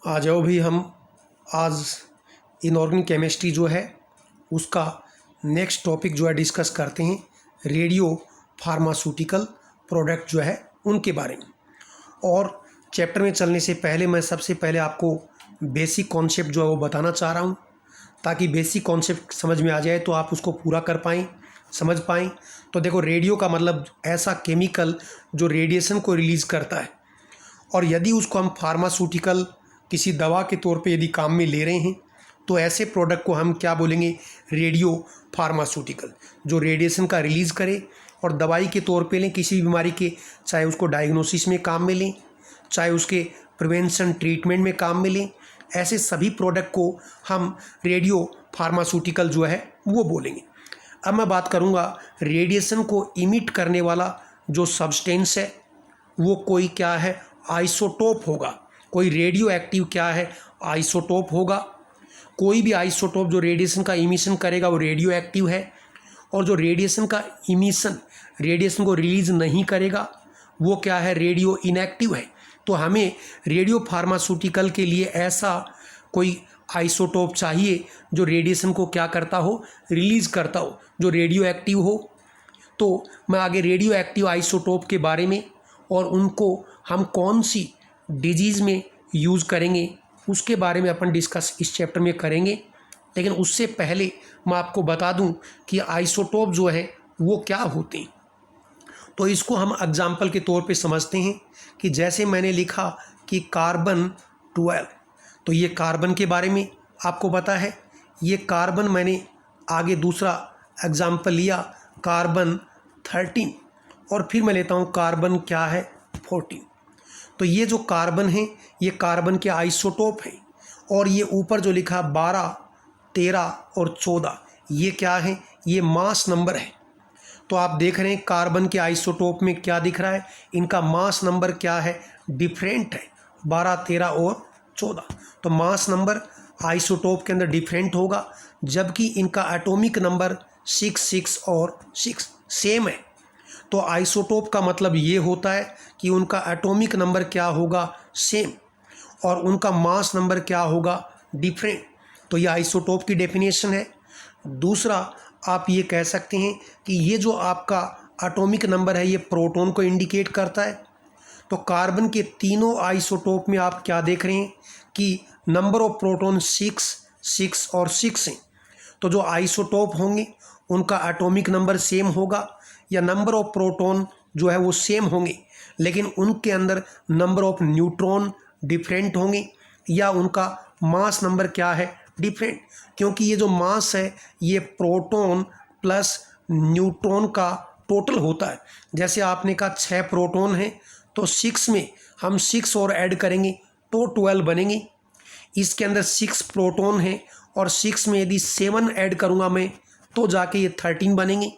आ जाओ भी हम आज इनऑर्गेनिक केमिस्ट्री जो है उसका नेक्स्ट टॉपिक जो है डिस्कस करते हैं। रेडियो फार्मास्यूटिकल प्रोडक्ट जो है उनके बारे में। और चैप्टर में चलने से पहले मैं सबसे पहले आपको बेसिक कॉन्सेप्ट जो है वो बताना चाह रहा हूँ, ताकि बेसिक कॉन्सेप्ट समझ में आ जाए तो आप उसको पूरा कर पाएँ, समझ पाएँ। तो देखो, रेडियो का मतलब ऐसा केमिकल जो रेडिएशन को रिलीज़ करता है, और यदि उसको हम फार्मास्यूटिकल किसी दवा के तौर पे यदि काम में ले रहे हैं तो ऐसे प्रोडक्ट को हम क्या बोलेंगे? रेडियो फार्मास्यूटिकल, जो रेडिएशन का रिलीज़ करे और दवाई के तौर पे लें किसी बीमारी के, चाहे उसको डायग्नोसिस में काम में लें, चाहे उसके प्रिवेंशन ट्रीटमेंट में काम में लें। ऐसे सभी प्रोडक्ट को हम रेडियो फार्मास्यूटिकल जो है वो बोलेंगे। अब मैं बात करूँगा रेडिएशन को इमिट करने वाला जो सब्सटेंस है वो कोई क्या है? आइसोटोप होगा। कोई रेडियो एक्टिव क्या है? आइसोटोप होगा। कोई भी आइसोटोप जो रेडिएशन का इमिशन करेगा वो रेडियो एक्टिव है, और जो रेडिएशन का इमिशन रेडिएशन को रिलीज नहीं करेगा वो क्या है? रेडियो इनएक्टिव है। तो हमें रेडियो फार्मास्यूटिकल के लिए ऐसा कोई आइसोटोप चाहिए जो रेडिएशन को क्या करता हो? रिलीज करता हो, जो रेडियो एक्टिव हो। तो मैं आगे रेडियो एक्टिव आइसोटोप के बारे में और उनको हम कौन सी डिजीज़ में यूज़ करेंगे उसके बारे में अपन डिस्कस इस चैप्टर में करेंगे। लेकिन उससे पहले मैं आपको बता दूं कि आइसोटोप जो है वो क्या होते हैं। तो इसको हम एग्जाम्पल के तौर पे समझते हैं कि जैसे मैंने लिखा कि कार्बन 12, तो ये कार्बन के बारे में आपको पता है। ये कार्बन मैंने आगे दूसरा एग्जाम्पल लिया कार्बन 13, और फिर मैं लेता हूँ कार्बन क्या है? 14। तो ये जो कार्बन है ये कार्बन के आइसोटोप हैं, और ये ऊपर जो लिखा 12, 13 और 14 ये क्या है? ये मास नंबर है। तो आप देख रहे हैं कार्बन के आइसोटोप में क्या दिख रहा है? इनका मास नंबर क्या है? डिफरेंट है, 12, 13 और 14। तो मास नंबर आइसोटोप के अंदर डिफरेंट होगा, जबकि इनका एटॉमिक नंबर 6, 6 और 6 सेम है। तो आइसोटोप का मतलब ये होता है कि उनका एटॉमिक नंबर क्या होगा? सेम, और उनका मास नंबर क्या होगा? डिफरेंट। तो ये आइसोटोप की डेफिनेशन है। दूसरा, आप ये कह सकते हैं कि ये जो आपका एटॉमिक नंबर है ये प्रोटॉन को इंडिकेट करता है। तो कार्बन के तीनों आइसोटोप में आप क्या देख रहे हैं कि नंबर ऑफ प्रोटॉन 6, 6 और 6 हैं। तो जो आइसोटोप होंगे उनका एटॉमिक नंबर सेम होगा, या नंबर ऑफ प्रोटॉन जो है वो सेम होंगे, लेकिन उनके अंदर नंबर ऑफ न्यूट्रॉन डिफरेंट होंगे, या उनका मास नंबर क्या है? डिफरेंट। क्योंकि ये जो मास है ये प्रोटॉन प्लस न्यूट्रॉन का टोटल होता है। जैसे आपने कहा 6 प्रोटॉन हैं, तो 6 में हम 6 और ऐड करेंगे तो 12 बनेंगे। इसके अंदर 6 प्रोटॉन हैं, और 6 में यदि 7 ऐड करूँगा मैं तो जाके ये 13 बनेंगे,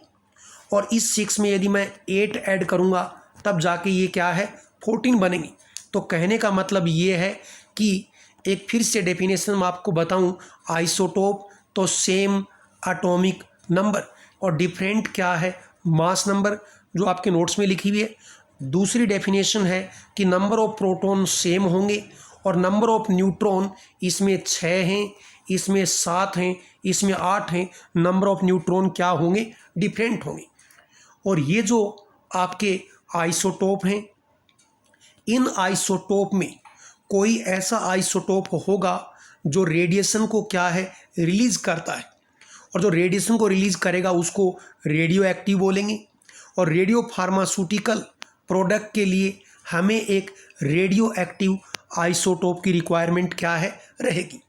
और इस 6 में यदि मैं 8 ऐड करूँगा तब जाके ये क्या है? 14 बनेंगे। तो कहने का मतलब ये है कि एक फिर से डेफिनेशन मैं आपको बताऊं, आइसोटोप तो सेम एटॉमिक नंबर, और डिफरेंट क्या है? मास नंबर, जो आपके नोट्स में लिखी हुई है। दूसरी डेफिनेशन है कि नंबर ऑफ प्रोटॉन सेम होंगे, और नंबर ऑफ न्यूट्रॉन इसमें 6 हैं, इसमें 7 हैं, इसमें 8 हैं। नंबर ऑफ न्यूट्रॉन क्या होंगे? डिफरेंट होंगे। और ये जो आपके आइसोटोप हैं, इन आइसोटोप में कोई ऐसा आइसोटोप होगा जो रेडिएशन को क्या है? रिलीज करता है, और जो रेडिएशन को रिलीज करेगा उसको रेडियो एक्टिव बोलेंगे। और रेडियो फार्मास्यूटिकल प्रोडक्ट के लिए हमें एक रेडियो एक्टिव आइसोटोप की रिक्वायरमेंट क्या है? रहेगी।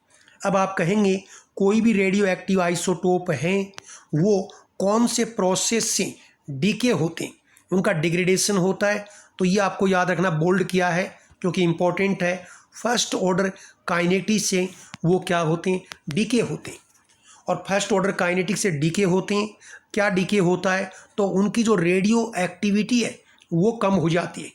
अब आप कहेंगे कोई भी रेडियो एक्टिव आइसोटोप हैं वो कौन से प्रोसेस से डीके होते हैं, उनका डिग्रेडेशन होता है। तो ये आपको याद रखना, बोल्ड किया है क्योंकि इंपॉर्टेंट है। फर्स्ट ऑर्डर काइनेटिक से वो क्या होते हैं? डीके होते हैं। और फर्स्ट ऑर्डर काइनेटिक से डीके होते हैं। क्या डीके होता है? तो उनकी जो रेडियो एक्टिविटी है वो कम हो जाती है।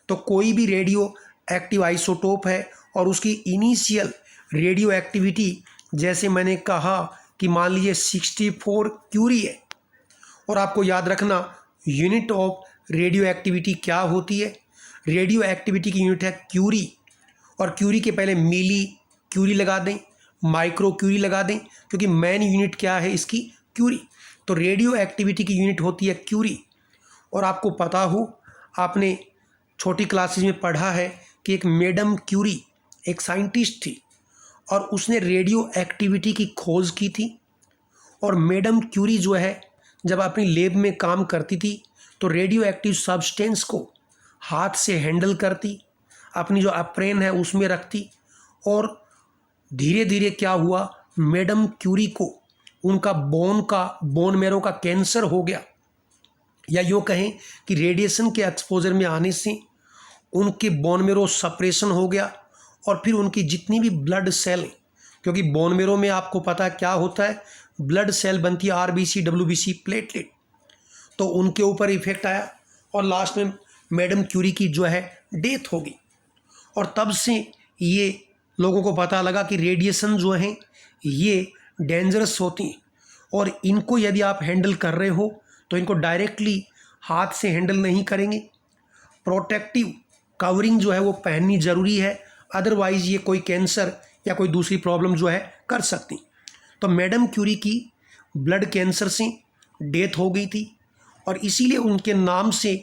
तो कोई भी रेडियो एक्टिव आइसोटोप है और उसकी इनिशियल रेडियो एक्टिविटी, जैसे मैंने कहा कि मान लीजिए 64 क्यूरी है, और आपको याद रखना यूनिट ऑफ रेडियो एक्टिविटी क्या होती है? रेडियो एक्टिविटी की यूनिट है क्यूरी, और क्यूरी के पहले मिली क्यूरी लगा दें, माइक्रो क्यूरी लगा दें, क्योंकि मेन यूनिट क्या है इसकी, क्यूरी। तो रेडियो एक्टिविटी की यूनिट होती है क्यूरी। और आपको पता हो, आपने छोटी क्लासेस में पढ़ा है कि एक मैडम क्यूरी एक साइंटिस्ट थी और उसने रेडियो एक्टिविटी की खोज की थी। और मैडम क्यूरी जो है जब अपनी लैब में काम करती थी तो रेडियो एक्टिव सब्सटेंस को हाथ से हैंडल करती, अपनी जो अप्रेन है उसमें रखती, और धीरे धीरे क्या हुआ, मैडम क्यूरी को उनका बोन मैरो का कैंसर हो गया, या यूँ कहें कि रेडिएशन के एक्सपोजर में आने से उनके बोन मैरो सप्रेशन हो गया। और फिर उनकी जितनी भी ब्लड सेल, क्योंकि बोन मैरो में आपको पता है क्या होता है, ब्लड सेल बनती है आरबीसी डब्ल्यूबीसी प्लेटलेट, तो उनके ऊपर इफेक्ट आया और लास्ट में मैडम क्यूरी की जो है डेथ हो गई। और तब से ये लोगों को पता लगा कि रेडिएशन जो हैं ये डेंजरस होती हैं और इनको यदि आप हैंडल कर रहे हो तो इनको डायरेक्टली हाथ से हैंडल नहीं करेंगे, प्रोटेक्टिव कवरिंग जो है वो पहननी ज़रूरी है, अदरवाइज़ ये कोई कैंसर या कोई दूसरी प्रॉब्लम जो है कर सकती। तो मैडम क्यूरी की ब्लड कैंसर से डेथ हो गई थी और इसीलिए उनके नाम से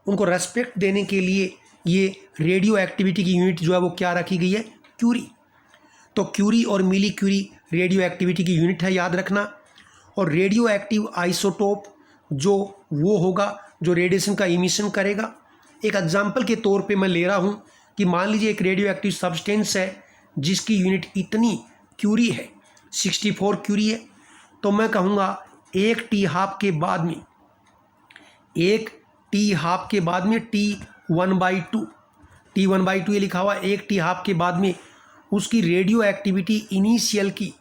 उनको रेस्पेक्ट देने के लिए ये रेडियो एक्टिविटी की यूनिट जो है वो क्या रखी गई है, क्यूरी। तो क्यूरी और मिली क्यूरी रेडियो एक्टिविटी की यूनिट है, याद रखना। और रेडियो एक्टिव आइसोटोप जो वो होगा जो रेडिएशन का इमिशन करेगा। एक एग्जांपल के तौर पे मैं ले रहा हूँ कि मान लीजिए एक रेडियो एक्टिव सब्सटेंस है जिसकी यूनिट इतनी क्यूरी है, 64 क्यूरी है, तो मैं कहूँगा एक टी हाफ के बाद में T1/2 ये लिखा हुआ, एक टी हाफ के बाद में उसकी रेडियो एक्टिविटी इनिशियल की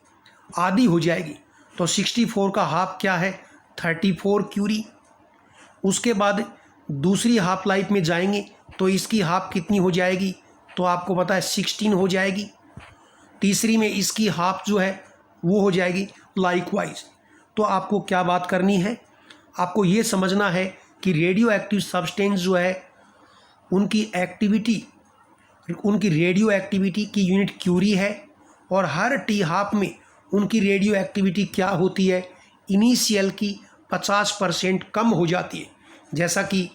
आधी हो जाएगी। तो 64 का हाफ क्या है, 34 क्यूरी। उसके बाद दूसरी हाफ लाइफ में जाएंगे तो इसकी हाफ कितनी हो जाएगी, तो आपको पता है 16 हो जाएगी। तीसरी में इसकी हाफ जो है वो हो जाएगी लाइकवाइज। तो आपको क्या बात करनी है, आपको ये समझना है कि रेडियो एक्टिव सब्सटेंस जो है उनकी रेडियो एक्टिविटी की यूनिट क्यूरी है और हर टी हाफ में उनकी रेडियो एक्टिविटी क्या होती है, इनिशियल की 50% कम हो जाती है। जैसा कि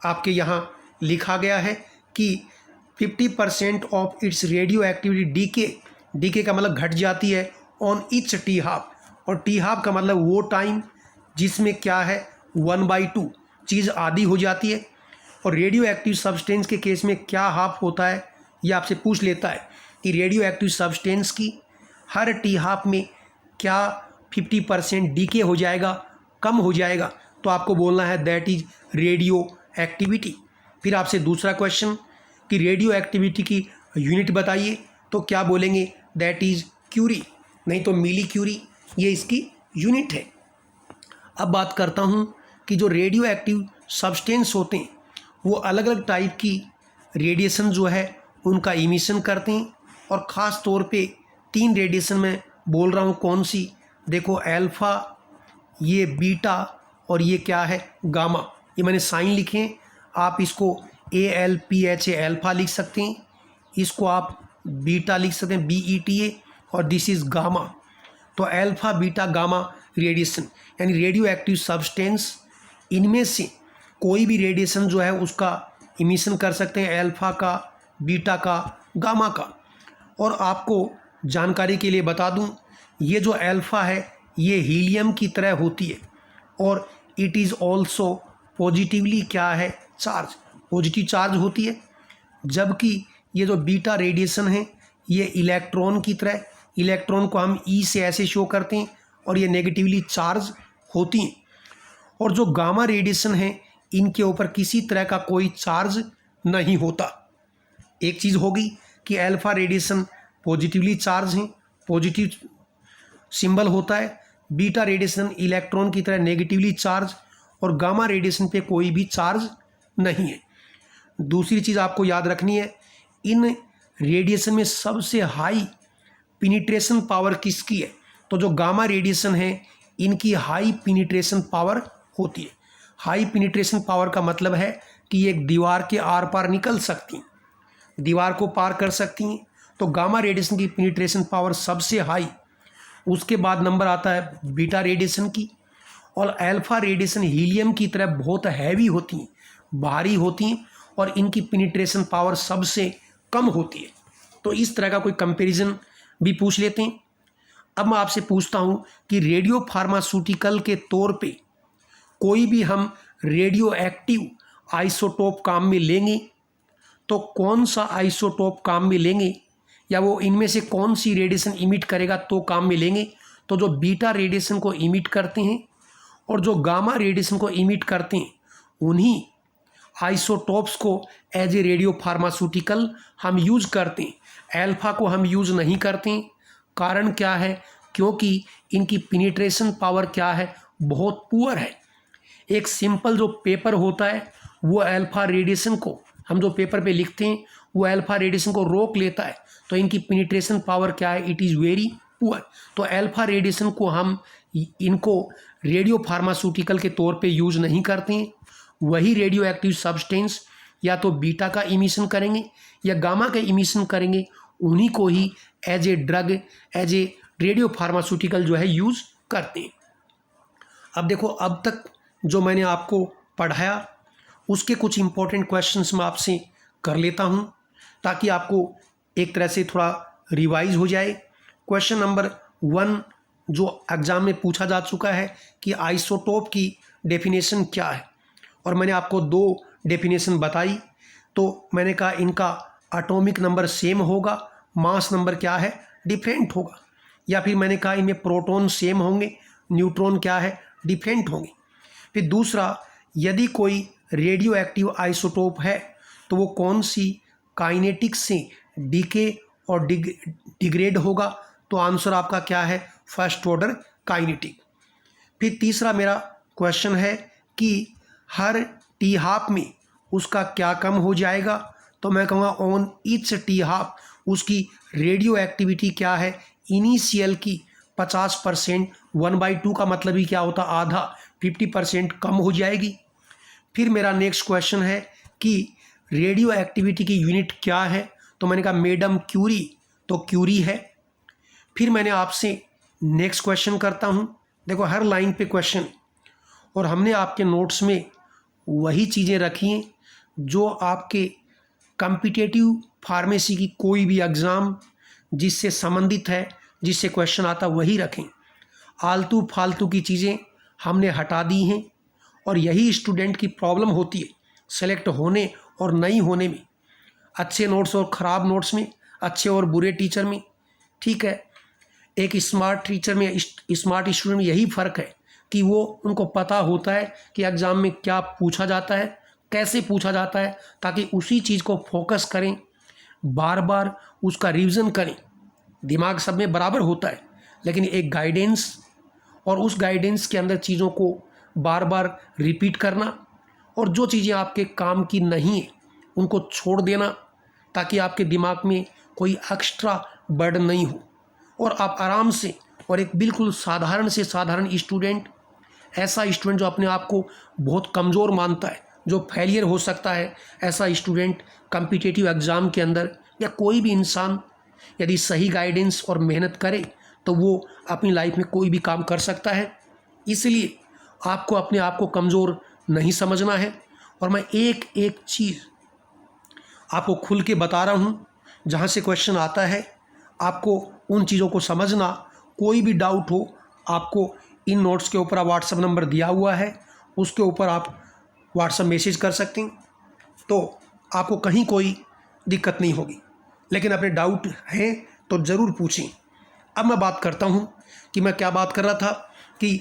आपके यहाँ लिखा गया है कि 50% of its radioactivity decay का मतलब घट जाती है ऑन ईच टी हाफ, और टी हाफ का मतलब वो टाइम जिसमें क्या है 1/2 चीज़ आधी हो जाती है। और रेडियो एक्टिव सब्सटेंस के केस में क्या हाफ होता है, ये आपसे पूछ लेता है कि रेडियो एक्टिव सब्सटेंस की हर टी हाफ में क्या 50% डीके हो जाएगा, कम हो जाएगा, तो आपको बोलना है दैट इज रेडियो एक्टिविटी। फिर आपसे दूसरा क्वेश्चन कि रेडियो एक्टिविटी की यूनिट बताइए, तो क्या बोलेंगे, दैट इज क्यूरी, नहीं तो मिली क्यूरी, ये इसकी यूनिट है। अब बात करता हूँ कि जो रेडियो एक्टिव सब्सटेंस होते हैं वो अलग अलग टाइप की रेडिएशन जो है उनका इमिशन करते हैं, और ख़ास तौर पे 3 रेडिएशन में बोल रहा हूँ, कौन सी, देखो अल्फ़ा, ये बीटा और ये क्या है, गामा। ये मैंने साइन लिखे हैं, आप इसको ALPHA अल्फ़ा लिख सकते हैं, इसको आप बीटा लिख सकते हैं BETA, और दिस इज़ गामा। तो अल्फ़ा बीटा गामा रेडिएशन यानी रेडियो एक्टिव सब्सटेंस, इनमें से कोई भी रेडिएशन जो है उसका इमिशन कर सकते हैं, अल्फ़ा का, बीटा का, गामा का। और आपको जानकारी के लिए बता दूं, ये जो अल्फ़ा है ये हीलियम की तरह होती है और इट इज़ ऑल्सो पॉजिटिवली क्या है, चार्ज, पॉजिटिव चार्ज होती है। जबकि ये जो बीटा रेडिएशन है ये इलेक्ट्रॉन की तरह, इलेक्ट्रॉन को हम ई से ऐसे शो करते हैं और ये नेगेटिवली चार्ज होती हैं। और जो गामा रेडिएशन है इनके ऊपर किसी तरह का कोई चार्ज नहीं होता। एक चीज़ होगी कि अल्फ़ा रेडिएशन पॉजिटिवली चार्ज हैं, पॉजिटिव सिंबल होता है, बीटा रेडिएशन इलेक्ट्रॉन की तरह नेगेटिवली चार्ज, और गामा रेडिएशन पे कोई भी चार्ज नहीं है। दूसरी चीज़ आपको याद रखनी है, इन रेडिएशन में सबसे हाई पिनिट्रेशन पावर किसकी है, तो जो गामा रेडिएशन है इनकी हाई पिनिट्रेशन पावर होती है। हाई पिनिट्रेशन पावर का मतलब है कि ये एक दीवार के आर पार निकल सकती हैं। दीवार को पार कर सकती हैं। तो गामा रेडिएशन की पेनिट्रेशन पावर सबसे हाई, उसके बाद नंबर आता है बीटा रेडिएशन की, और अल्फा रेडिएशन हीलियम की तरह बहुत हैवी होती हैं, भारी होती हैं, और इनकी पेनिट्रेशन पावर सबसे कम होती है। तो इस तरह का कोई कंपैरिजन भी पूछ लेते हैं। अब मैं आपसे पूछता हूँ कि रेडियो फार्मास्यूटिकल के तौर पे कोई भी हम रेडियो एक्टिव आइसोटोप काम में लेंगे तो कौन सा आइसोटोप काम में लेंगे, या वो इनमें से कौन सी रेडिएशन इमिट करेगा तो काम में लेंगे। तो जो बीटा रेडिएशन को इमिट करते हैं और जो गामा रेडिएशन को इमिट करते हैं, उन्हीं आइसोटोप्स को एज ए रेडियो फार्मास्यूटिकल हम यूज़ करते हैं। अल्फा को हम यूज़ नहीं करते हैं। कारण क्या है? क्योंकि इनकी पेनिट्रेशन पावर क्या है, बहुत पुअर है। एक सिंपल जो पेपर होता है वो अल्फा रेडिएशन को, हम जो पेपर पे लिखते हैं वो अल्फा रेडिएशन को रोक लेता है। तो इनकी पेनिट्रेशन पावर क्या है, इट इज़ वेरी पुअर। तो अल्फा रेडिएशन को हम इनको रेडियो फार्मास्यूटिकल के तौर पे यूज़ नहीं करते हैं। वही रेडियो एक्टिव सब्सटेंस या तो बीटा का इमिशन करेंगे या गामा का इमिशन करेंगे, उन्हीं को ही as a drug, as a radio pharmaceutical जो है यूज़ करते हैं। अब देखो, अब तक जो मैंने आपको पढ़ाया उसके कुछ इंपॉर्टेंट क्वेश्चंस मैं आपसे कर लेता हूं ताकि आपको एक तरह से थोड़ा रिवाइज हो जाए। क्वेश्चन नंबर 1 जो एग्ज़ाम में पूछा जा चुका है कि आइसोटोप की डेफिनेशन क्या है, और मैंने आपको 2 डेफिनेशन बताई। तो मैंने कहा इनका एटॉमिक नंबर सेम होगा, मास नंबर क्या है, डिफरेंट होगा। या फिर मैंने कहा इनमें प्रोटॉन सेम होंगे, न्यूट्रॉन क्या है, डिफरेंट होंगे। फिर दूसरा, यदि कोई रेडियो एक्टिव आइसोटोप है तो वो कौन सी काइनेटिक्स से डीके और डिग्रेड होगा। तो आंसर आपका क्या है, फर्स्ट ऑर्डर काइनेटिक। फिर तीसरा मेरा क्वेश्चन है कि हर टी हाफ में उसका क्या कम हो जाएगा। तो मैं कहूँगा ऑन ईच टी हाफ उसकी रेडियो एक्टिविटी क्या है, इनिशियल की 50%, 1/2 का मतलब ही क्या होता, आधा, 50% कम हो जाएगी। फिर मेरा नेक्स्ट क्वेश्चन है कि रेडियो एक्टिविटी की यूनिट क्या है। तो मैंने कहा मैडम क्यूरी, तो क्यूरी है। फिर मैंने आपसे नेक्स्ट क्वेश्चन करता हूँ। देखो, हर लाइन पे क्वेश्चन, और हमने आपके नोट्स में वही चीज़ें रखी हैं जो आपके कॉम्पिटिटिव फार्मेसी की कोई भी एग्ज़ाम जिससे संबंधित है, जिससे क्वेश्चन आता, वही रखें। आलतू फालतू की चीज़ें हमने हटा दी हैं, और यही स्टूडेंट की प्रॉब्लम होती है सेलेक्ट होने और नहीं होने में, अच्छे नोट्स और ख़राब नोट्स में, अच्छे और बुरे टीचर में। ठीक है, एक स्मार्ट टीचर में, स्मार्ट स्टूडेंट में यही फ़र्क है कि वो, उनको पता होता है कि एग्ज़ाम में क्या पूछा जाता है, कैसे पूछा जाता है, ताकि उसी चीज़ को फोकस करें, बार बार उसका रिवीजन करें। दिमाग सब में बराबर होता है, लेकिन एक गाइडेंस, और उस गाइडेंस के अंदर चीज़ों को बार बार रिपीट करना, और जो चीज़ें आपके काम की नहीं है उनको छोड़ देना, ताकि आपके दिमाग में कोई एक्स्ट्रा बर्डन नहीं हो और आप आराम से, और एक बिल्कुल साधारण से साधारण स्टूडेंट, ऐसा स्टूडेंट जो अपने आप को बहुत कमज़ोर मानता है, जो फेलियर हो सकता है, ऐसा स्टूडेंट कॉम्पिटिटिव एग्ज़ाम के अंदर, या कोई भी इंसान यदि सही गाइडेंस और मेहनत करे तो वो अपनी लाइफ में कोई भी काम कर सकता है। इसलिए आपको अपने आप को कमज़ोर नहीं समझना है, और मैं एक एक चीज़ आपको खुल के बता रहा हूँ। जहाँ से क्वेश्चन आता है आपको उन चीज़ों को समझना। कोई भी डाउट हो, आपको इन नोट्स के ऊपर व्हाट्सएप नंबर दिया हुआ है, उसके ऊपर आप व्हाट्सएप मैसेज कर सकते हैं, तो आपको कहीं कोई दिक्कत नहीं होगी। लेकिन अपने डाउट हैं तो ज़रूर पूछें। अब मैं बात करता हूँ कि मैं क्या बात कर रहा था, कि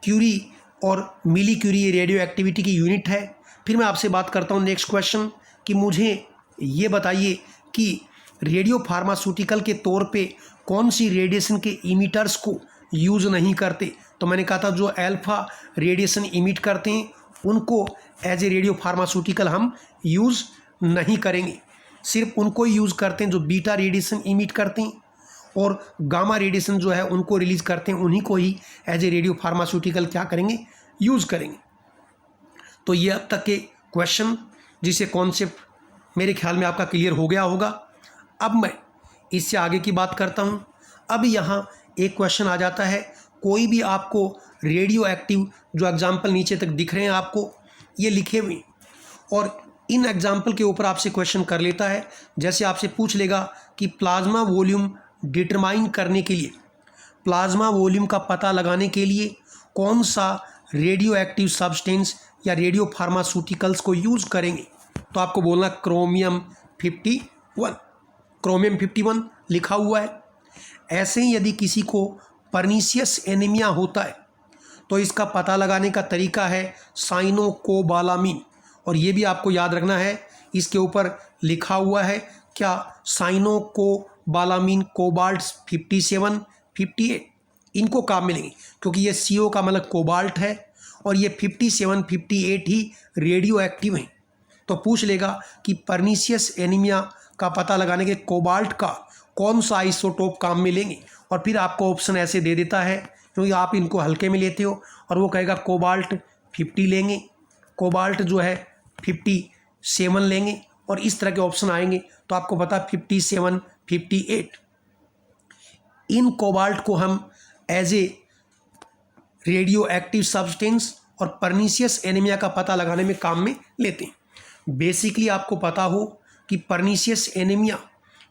क्यूरी और मिली क्यूरी रेडियो एक्टिविटी की यूनिट है। फिर मैं आपसे बात करता हूँ नेक्स्ट क्वेश्चन, कि मुझे ये बताइए कि रेडियो फार्मास्यूटिकल के तौर पे कौन सी रेडिएशन के इमिटर्स को यूज़ नहीं करते। तो मैंने कहा था जो अल्फा रेडिएशन इमिट करते हैं उनको एज ए रेडियो फार्मास्यूटिकल हम यूज़ नहीं करेंगे, सिर्फ उनको ही यूज़ करते हैं जो बीटा रेडिएशन इमिट करते हैं, और गामा रेडिएशन जो है उनको रिलीज़ करते हैं, उन्हीं को ही एज ए रेडियो फार्मास्यूटिकल क्या करेंगे, यूज़ करेंगे। तो ये अब तक के क्वेश्चन जिसे कॉन्सेप्ट मेरे ख्याल में आपका क्लियर हो गया होगा। अब मैं इससे आगे की बात करता हूँ। अब यहाँ एक क्वेश्चन आ जाता है, कोई भी आपको रेडियो एक्टिव जो एग्जाम्पल नीचे तक दिख रहे हैं आपको ये लिखे हुए, और इन एग्जाम्पल के ऊपर आपसे क्वेश्चन कर लेता है। जैसे आपसे पूछ लेगा कि प्लाज्मा वॉल्यूम डिटरमाइन करने के लिए, प्लाज्मा वॉल्यूम का पता लगाने के लिए कौन सा रेडियो एक्टिव सब्सटेंस या रेडियो फार्मास्यूटिकल्स को यूज़ करेंगे, तो आपको बोलना क्रोमियम 51। क्रोमियम 51 लिखा हुआ है। ऐसे ही यदि किसी को पर्नीशियस एनीमिया होता है तो इसका पता लगाने का तरीका है साइनोकोबालामीन, और ये भी आपको याद रखना है, इसके ऊपर लिखा हुआ है क्या, साइनोकोबालामीन कोबाल्ट 57, 58 इनको काम मिलेंगे, क्योंकि ये CO का मतलब कोबाल्ट है और ये 57, 58 ही रेडियो एक्टिव हैं। तो पूछ लेगा कि पर्नीशियस एनीमिया का पता लगाने के कोबाल्ट का कौन सा आइसोटोप काम में लेंगे, और फिर आपको ऑप्शन ऐसे दे देता है क्योंकि आप इनको हल्के में लेते हो, और वो कहेगा कोबाल्ट 50 लेंगे, कोबाल्ट जो है 57 लेंगे, और इस तरह के ऑप्शन आएंगे। तो आपको पता 57, 58 इन कोबाल्ट को हम as a radioactive substance और पर्नीशियस एनीमिया का पता लगाने में काम में लेते हैं। बेसिकली आपको पता हो कि पर्नीशियस एनीमिया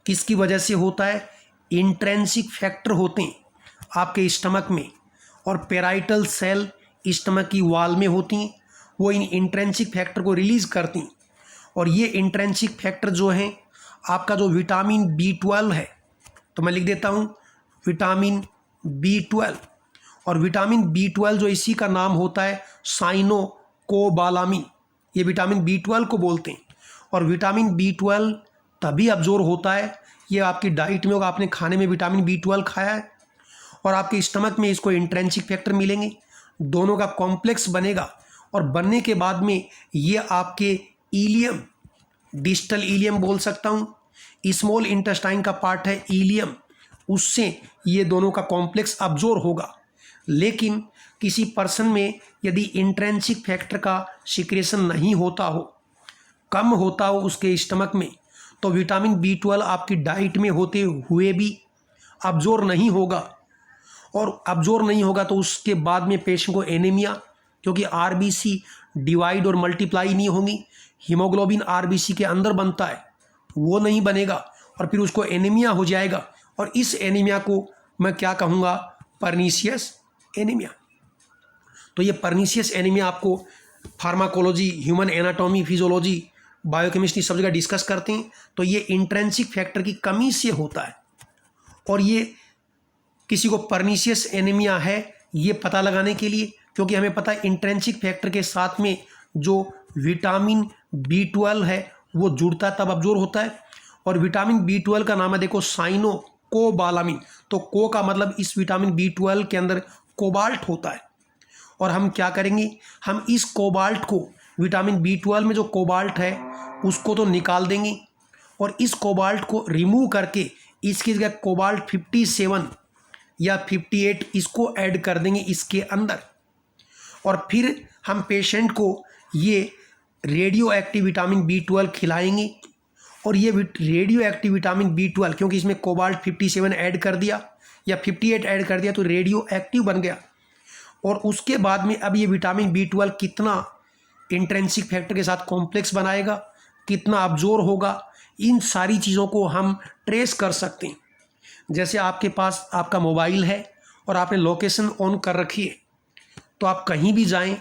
किसकी वजह से होता है, इंट्रेंसिक फैक्टर होते हैं आपके स्टमक में, और पेराइटल सेल स्टमक की वाल में होती हैं, वो इन इंट्रेंसिक फैक्टर को रिलीज़ करती हैं। और ये इंट्रेंसिक फैक्टर जो हैं आपका जो विटामिन B12 है, तो मैं लिख देता हूँ विटामिन B12, और विटामिन B12 जो इसी का नाम होता है साइनोकोबालामीन, ये विटामिन B12 को बोलते हैं। और विटामिन B12 तभी अब्जॉर्ब होता है, ये आपकी डाइट में होगा, आपने खाने में विटामिन B12 खाया है और आपके स्टमक में इसको इंट्रेंसिक फैक्टर मिलेंगे, दोनों का कॉम्प्लेक्स बनेगा, और बनने के बाद में ये आपके इलियम, डिस्टल इलियम बोल सकता हूँ, स्मॉल इंटेस्टाइन का पार्ट है इलियम, उससे ये दोनों का कॉम्प्लेक्स अब्जॉर्ब होगा। लेकिन किसी पर्सन में यदि इंट्रेंसिक फैक्टर का सिक्रेशन नहीं होता हो, कम होता हो उसके स्टमक में, तो विटामिन B12 आपकी डाइट में होते हुए भी अब्जॉर्ब नहीं होगा, और अब्जॉर्ब नहीं होगा तो उसके बाद में पेशेंट को एनीमिया, क्योंकि RBC डिवाइड और मल्टीप्लाई नहीं होंगी, हीमोग्लोबिन RBC के अंदर बनता है, वो नहीं बनेगा, और फिर उसको एनीमिया हो जाएगा, और इस एनीमिया को मैं क्या कहूँगा, पर्नीशियस एनीमिया। तो ये पर्नीशियस एनीमिया आपको pharmacology, human anatomy, physiology, biochemistry सब जगह डिस्कस करते हैं। तो ये इंट्रेंसिक फैक्टर की कमी से होता है, और ये किसी को पर्नीशियस एनीमिया है ये पता लगाने के लिए, क्योंकि हमें पता है इंट्रेंसिक फैक्टर के साथ में जो विटामिन B12 है वो जुड़ता है तब अब्जॉर्ब होता है। और विटामिन B12 का नाम है देखो साइनोकोबालामीन, तो को का मतलब इस विटामिन B12 के अंदर कोबाल्ट होता है, और हम क्या करेंगे, हम इस कोबाल्ट को, विटामिन B12 में जो कोबाल्ट है उसको तो निकाल देंगे, और इस कोबाल्ट को रिमूव करके इसकी जगह कोबाल्ट 57 या 58 इसको ऐड कर देंगे इसके अंदर, और फिर हम पेशेंट को ये रेडियो एक्टिव विटामिन B12 खिलाएंगे। और ये रेडियो एक्टिव विटामिन B12 क्योंकि इसमें कोबाल्ट 57 ऐड कर दिया या 58 ऐड कर दिया तो रेडियो एक्टिव बन गया। और उसके बाद में अब ये विटामिन B12 कितना इंट्रेंसिक फैक्टर के साथ कॉम्प्लेक्स बनाएगा, कितना अब्जॉर्ब होगा, इन सारी चीज़ों को हम ट्रेस कर सकते हैं। जैसे आपके पास आपका मोबाइल है और आपने लोकेशन ऑन कर रखी है, तो आप कहीं भी जाएं,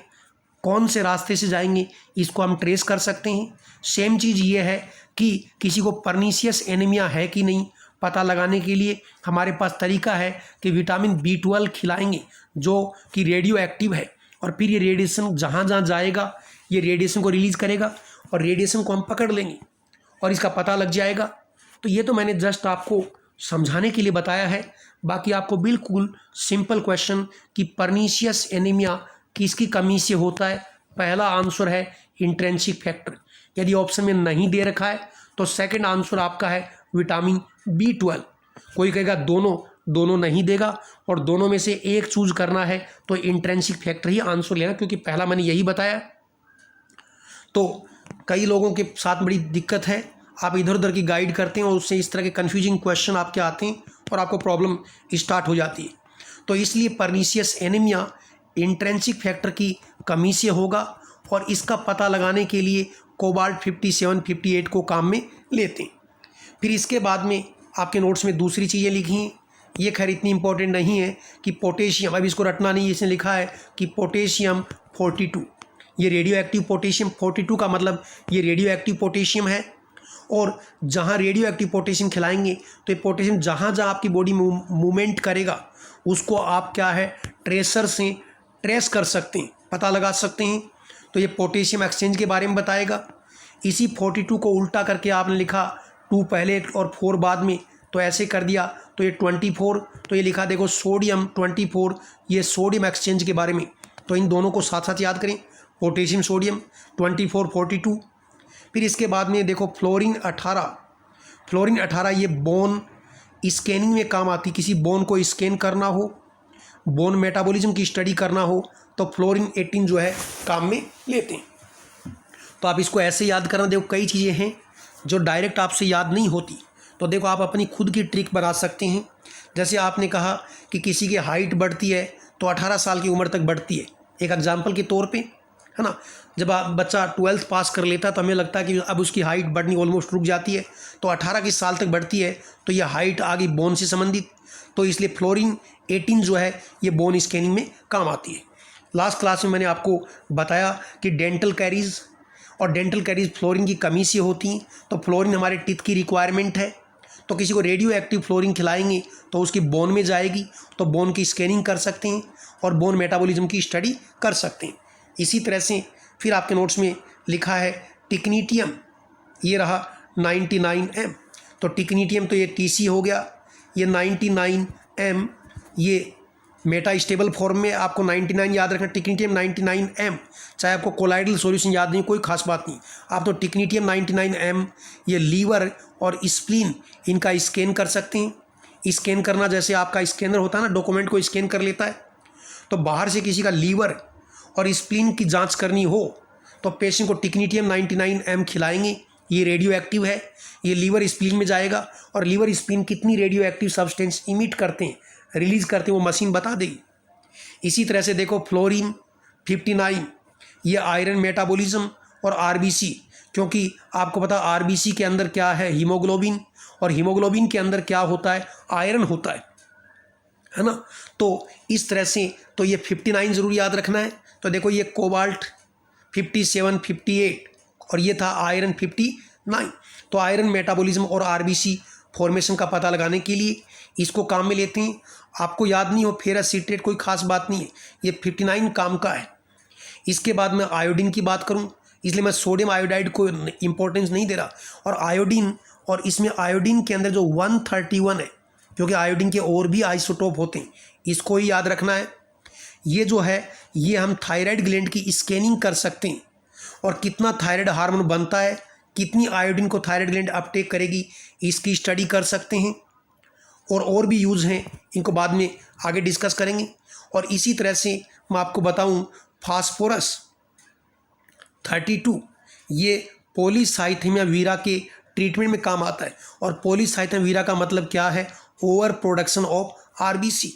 कौन से रास्ते से जाएंगे इसको हम ट्रेस कर सकते हैं। सेम चीज़ ये है कि किसी को पर्नीशियस एनीमिया है कि नहीं पता लगाने के लिए हमारे पास तरीका है कि विटामिन B12 खिलाएंगे जो कि रेडियो एक्टिव है, और फिर ये रेडिएशन जहाँ जहाँ जाएगा ये रेडिएशन को रिलीज़ करेगा, और रेडिएशन को हम पकड़ लेंगे और इसका पता लग जाएगा। तो ये तो मैंने जस्ट आपको समझाने के लिए बताया है। बाकी आपको बिल्कुल सिंपल क्वेश्चन कि पर्नीशियस एनीमिया किसकी कमी से होता है, पहला आंसर है इंट्रेंसिक फैक्टर। यदि ऑप्शन में नहीं दे रखा है तो सेकंड आंसर आपका है विटामिन B12। कोई कहेगा दोनों नहीं देगा, और दोनों में से एक चूज करना है तो इंट्रेंसिक फैक्टर ही आंसर लेना, क्योंकि पहला मैंने यही बताया। तो कई लोगों के साथ बड़ी दिक्कत है, आप इधर उधर की गाइड करते हैं और उससे इस तरह के कन्फ्यूजिंग क्वेश्चन आपके आते हैं और आपको प्रॉब्लम स्टार्ट हो जाती है। तो इसलिए परनीशियस एनीमिया इंट्रिंसिक फैक्टर की कमी से होगा और इसका पता लगाने के लिए कोबाल्ट 57, 58 को काम में लेते हैं। फिर इसके बाद में आपके नोट्स में दूसरी चीज़ें लिखी हैं, ये खैर इतनी इंपॉर्टेंट नहीं है कि पोटेशियम, अब इसको रटना नहीं, इसने लिखा है कि पोटेशियम 42, ये रेडियो एक्टिव पोटेशियम 42 का मतलब ये रेडियो एक्टिव पोटेशियम है। और जहाँ रेडियो एक्टिव पोटेशियम खिलाएंगे तो ये पोटेशियम जहाँ जहाँ आपकी बॉडी में मूवमेंट करेगा उसको आप क्या है ट्रेसर से ट्रेस कर सकते हैं, पता लगा सकते हैं। तो ये पोटेशियम एक्सचेंज के बारे में बताएगा। इसी 42 को उल्टा करके आपने लिखा 2 पहले और 4 बाद में, तो ऐसे कर दिया तो ये 24, तो ये लिखा देखो सोडियम 24, ये सोडियम एक्सचेंज के बारे में। तो इन दोनों को साथ साथ याद करें, पोटेशियम सोडियम 24, 42। फिर इसके बाद में देखो फ्लोरीन 18, फ्लोरीन 18 ये बोन स्कैनिंग में काम आती, किसी बोन को स्कैन करना हो, बोन मेटाबॉलिज्म की स्टडी करना हो तो फ्लोरीन 18 जो है काम में लेते हैं। तो आप इसको ऐसे याद करना, देखो कई चीज़ें हैं जो डायरेक्ट आपसे याद नहीं होती, तो देखो आप अपनी खुद की ट्रिक बना सकते हैं। जैसे आपने कहा कि किसी की हाइट बढ़ती है तो 18 साल की उम्र तक बढ़ती है, एक एग्जाम्पल के तौर पे, है ना। जब आप बच्चा 12th पास कर लेता है तो हमें लगता है कि अब उसकी हाइट बढ़नी ऑलमोस्ट रुक जाती है, तो 18 की साल तक बढ़ती है, तो यह हाइट आ गई बोन से संबंधित, तो इसलिए फ्लोरीन 18 जो है ये बोन स्कैनिंग में काम आती है। लास्ट क्लास में मैंने आपको बताया कि डेंटल कैरीज और डेंटल कैरीज फ्लोरीन की कमी से होती हैं, तो फ्लोरीन हमारे टीथ की रिक्वायरमेंट है, तो किसी को रेडियो एक्टिव फ्लोरीन खिलाएंगे तो उसकी बोन में जाएगी, तो बोन की स्कैनिंग कर सकते हैं और बोन मेटाबॉलिज्म की स्टडी कर सकते हैं। इसी तरह से फिर आपके नोट्स में लिखा है टिकनीटियम, ये रहा 99M, तो टिकनीटियम तो ये TC हो गया, ये 99M ये मेटा स्टेबल फॉर्म में, आपको 99 याद रखना, टिकनीटियम 99M, चाहे आपको कोलाइडल सॉल्यूशन याद नहीं, कोई खास बात नहीं, आप तो टिकनीटियम 99M ये लीवर और स्प्लीन इनका स्कैन कर सकते हैं। स्कैन करना जैसे आपका स्कैनर होता है ना, डॉक्यूमेंट को स्कैन कर लेता है, तो बाहर से किसी का लीवर और स्प्लीन की जांच करनी हो तो पेशेंट को टिकनीटियम 99M खिलाएंगे, ये रेडियो एक्टिव है, ये लीवर स्प्लीन में जाएगा और लीवर स्प्लीन कितनी रेडियो एक्टिव सब्सटेंस इमिट करते हैं, रिलीज करते हैं, वो मशीन बता देगी। इसी तरह से देखो फ्लोरीन 59 ये आयरन मेटाबॉलिज्म और RBC, क्योंकि आपको पता RBC के अंदर क्या है, हीमोग्लोबिन, और हीमोग्लोबिन के अंदर क्या होता है, आयरन होता है ना। तो इस तरह से तो ये 59 ज़रूर याद रखना है। तो देखो ये कोबाल्ट 57, 58 और ये था आयरन 59, तो आयरन मेटाबॉलिज्म और RBC फॉर्मेशन का पता लगाने के लिए इसको काम में लेते हैं। आपको याद नहीं हो फेरस सिट्रेट, कोई खास बात नहीं है, ये 59 काम का है। इसके बाद मैं आयोडीन की बात करूं, इसलिए मैं सोडियम आयोडाइड को इंपॉर्टेंस नहीं दे रहा, और आयोडीन, और इसमें आयोडीन के अंदर जो 131 है, क्योंकि आयोडीन के और भी आइसोटोप होते हैं, इसको ही याद रखना है। ये जो है ये हम थायराइड ग्लैंड की स्कैनिंग कर सकते हैं और कितना थायराइड हार्मोन बनता है, कितनी आयोडीन को थायराइड ग्लैंड अपटेक करेगी, इसकी स्टडी कर सकते हैं। और भी यूज़ हैं, इनको बाद में आगे डिस्कस करेंगे। और इसी तरह से मैं आपको बताऊं फास्फोरस 32 ये पॉलीसाइथेमिया वीरा के ट्रीटमेंट में काम आता है, और पॉलीसाइथेमिया वीरा का मतलब क्या है, ओवर प्रोडक्शन ऑफ RBC।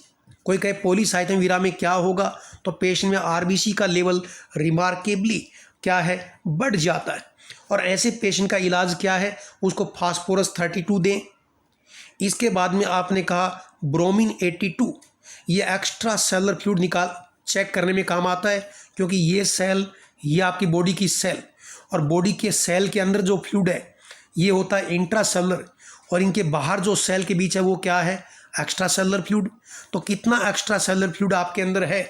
कोई कहे पॉलीसाइथेमिया वीरा में क्या होगा, तो पेशेंट में RBC का लेवल रिमार्केबली क्या है, बढ़ जाता है, और ऐसे पेशेंट का इलाज क्या है, उसको फास्फोरस 32 दें। इसके बाद में आपने कहा ब्रोमीन 82 ये एक्स्ट्रा सेलुलर फ्लूइड निकाल चेक करने में काम आता है, क्योंकि ये सेल, ये आपकी बॉडी की सेल, और बॉडी के सेल के अंदर जो फ्लूइड है ये होता है इंट्रा सेलुलर, और इनके बाहर जो सेल के बीच है वो क्या है, एक्स्ट्रा सेलुलर फ्लूइड। तो कितना एक्स्ट्रा सेलुलर फ्लूइड आपके अंदर है,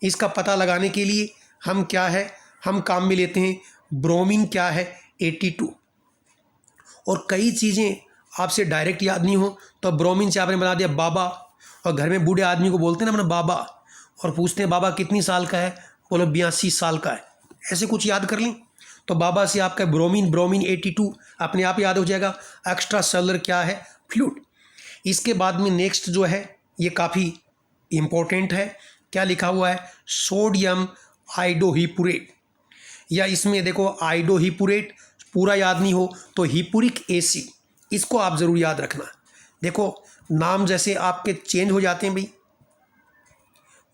इसका पता लगाने के लिए हम क्या है, हम काम में लेते हैं ब्रोमीन क्या है 82। और कई चीज़ें आपसे डायरेक्ट याद नहीं हो तो ब्रोमीन से आपने बना दिया बाबा, और घर में बूढ़े आदमी को बोलते हैं ना अपना बाबा, और पूछते हैं बाबा कितनी साल का है, बोलो 82 साल का है, ऐसे कुछ याद कर लें, तो बाबा से आपका ब्रोमीन 82 अपने आप याद हो जाएगा, एक्स्ट्रा सेलुलर क्या है, फ्लूइड। इसके बाद में नेक्स्ट जो है ये काफ़ी इम्पोर्टेंट है, क्या लिखा हुआ है, सोडियम आइडोहिपुरेट, या इसमें देखो आइडोहिपुरेट, पूरा याद नहीं हो तो हिपुरिक एसिड, इसको आप ज़रूर याद रखना। देखो नाम जैसे आपके चेंज हो जाते हैं भाई,